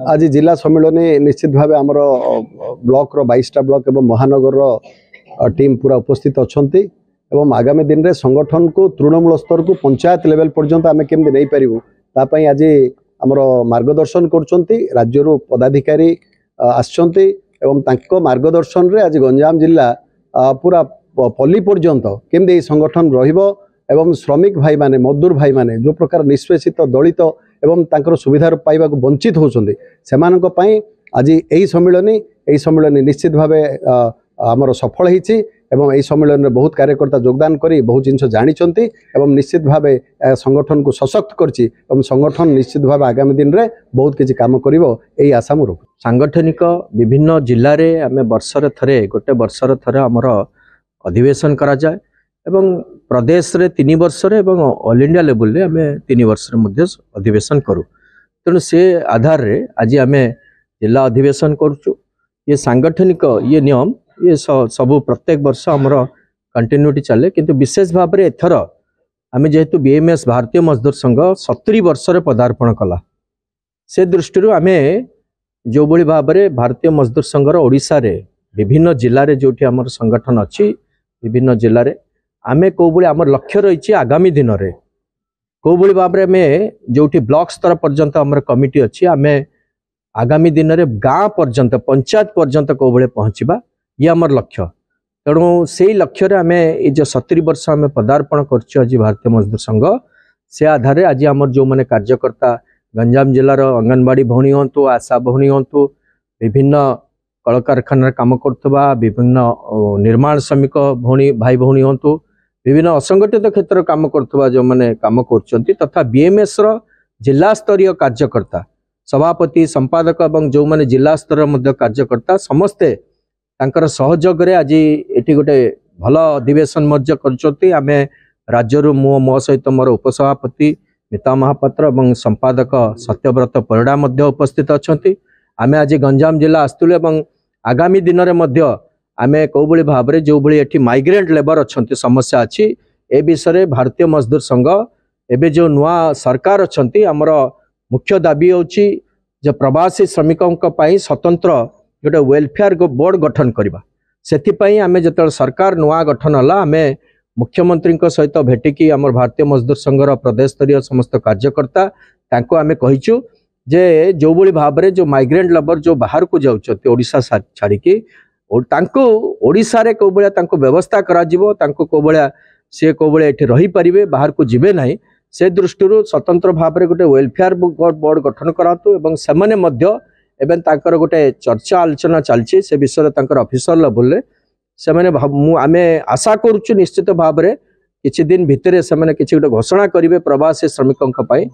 आज जिला सम्मेलन निश्चित भाव आमर ब्लॉक रो 22टा ब्लॉक एवं महानगर टीम पूरा उपस्थित अच्छा एवं आगामी दिन में संगठन को तृणमूल स्तर को पंचायत लेवल पर्यंत आम केमती नहीं पारू तापाई आज आमर मार्गदर्शन कर राज्य पदाधिकारी आसचंती एवं तांको मार्गदर्शन रे आज गंजाम जिला पूरा पल्ली पर्यंत केमती संगठन रहिबो एवं श्रमिक भाई माने मजदूर भाई माने जो प्रकार निष्पेषित दलित एवं तांकर सुविधा पाइबा वंचित होचंदी सेमानक पई आज एही सम्मेलन निश्चित भावे आमर सफल होईछि एवं एही सम्मेलन में बहुत कार्यकर्ता योगदान करी बहुत जिनस जानिचंती एवं निश्चित भावे संगठन को सशक्त करछि एवं संगठन निश्चित भावे आगामी दिन रे बहुत किछि काम करिवो एही आशा मोर सांगठनिक विभिन्न जिल्ला रे आमे वर्षर थरे गोटे वर्षर थरे हमर अधिवेशन करा जाय एवं प्रदेश रे 3 वर्ष रे एवं ऑल इंडिया लेवल रे आमे 3 वर्ष रे मध्य अधिवेशन करू तेणु से आधार रे आज आमे जिला अधिवेशन करूछु ये सांगठनिक ये नियम ये सबू प्रत्येक वर्ष हमर कंटिन्यूटी चले किंतु विशेष भाव रे एथर आमे जेहेतु बीएमएस भारतीय मजदूर संघ 70 वर्ष रे पदार्पण कला से दृष्टि आमे जो बड़ी भाव रे भारतीय मजदूर संघर ओडिसा रे विभिन्न जिल्ला रे जोठी हमर संगठन अछि विभिन्न जिल्ला रे आमे को बड़ी हमर लक्ष्य रही आगामी दिन रे को बड़ी भाव रे में जोठी ब्लॉक स्तर पर्यंत हमर कमिटी अछि आमे आगामी दिन रे गाँ पर्यंत पंचायत पर्यंत को बड़े पहुँचबा ये हमर लक्ष्य तेणु से लक्ष्य रे आमे ए जो 70 वर्ष आमे पदार्पण करछि आज भारतीय मजदूर संघ से आधार रे आज हमर जो माने कार्यकर्ता गंजाम जिलार अंगनवाड़ी भौणी हंतु आशा भौणी हंतु विभिन्न कल कारखाना काम करथबा विभिन्न निर्माण श्रमिक भौणी भाई भौणी हंतु विभिन्न असंगठित क्षेत्र काम करथबा जो माने काम करछंती तथा बीएमएस रो जिला स्तरीय कार्यकर्ता सभापति संपादक एवं जो माने जिला स्तर मध्य कार्यकर्ता समस्ते तांकर सहयोग रे आज एठी गोटे भल अधिवेशन मध्य करछंती आमे राज्य रो मो सहित मोर उपसभापति मिता महापात्र एवं संपादक सत्यव्रत परिडा मध्य उपस्थित अछंती आमे आज गंजाम जिला आस्तुले एवं आगामी दिन रे मध्य आमे को बड़ी भाव रे जो बड़ी एठी माइग्रेंट लेबर अछंती समस्या अछि ए विषय भारतीय मजदूर संघ एबे जो नुआ सरकार अछंती हमर मुख्य दाबी होछि जे प्रवासी श्रमिकों पई स्वतंत्र गोटे वेलफेयर बोर्ड गठन करबा सेथि पई आमे जतल सरकार नुआ गठन हला आमे मुख्यमंत्री सहित भेटिकी हमर भारतीय मजदूर संघर प्रदेश स्तरीय समस्त कार्यकर्ता तांको आमे कहिचु जे जो बड़ी भाव रे जो माइग्रेंट लेबर जो बाहर को जाउछथि ओडिसा छाड़ी की और तांको ओडिसा रे को बळा तांको व्यवस्था करा जिवो तांको को बळा से को बळा एठी रही परिबे बाहर को जिबे नाही से दृष्टि स्वतंत्र भाव रे गोटे वेलफेयर बोर्ड गठन करातु एवं सेमाने मध्य एवं तांकर गोटे चर्चा आलोचना चलछि से विषय तांकर ऑफिसर लेवल रे सेमाने आमे आशा करूछु निश्चित भाव रे किछि दिन भितरे सेमाने किछि गोटे घोषणा करिवे प्रवासी श्रमिकों पई।